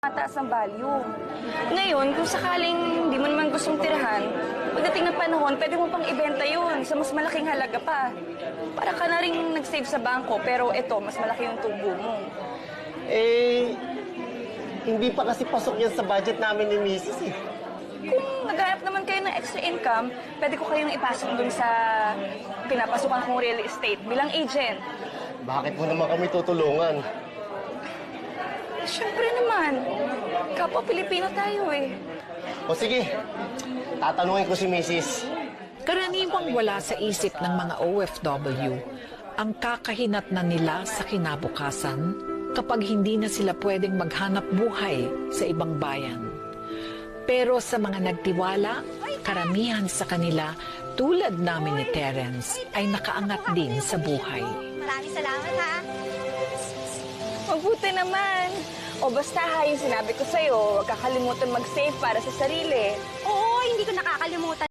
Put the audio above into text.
mataas ang value. Ngayon, kung sakaling hindi mo naman gustong tirahan, pagdating ng panahon, pwede mo pang ibenta yun sa mas malaking halaga pa. Para ka na rin nag-save sa bangko, pero eto, mas malaki yung tubo mo. Hindi pa kasi pasok yan sa budget namin ni Mrs. eh. Kung naghanap naman kayo ng extra income, pwede ko kayong ipasok dun sa pinapasukan kong real estate bilang agent. Bakit mo naman kami tutulungan? Siyempre naman, kapwa Pilipino tayo eh. O sige, tatanungin ko si Mrs. Karaniwang wala sa isip ng mga OFW ang kakahinat na nila sa kinabukasan kapag hindi na sila pwedeng maghanap buhay sa ibang bayan. Pero sa mga nagtiwala, karamihan sa kanila, tulad namin ni Terence, ay nakaangat din sa buhay. Maraming salamat, ha? Mabuti naman. O basta ha, yung sinabi ko sa'yo, huwag kakalimutan mag-save para sa sarili. Oo, hindi ko nakakalimutan.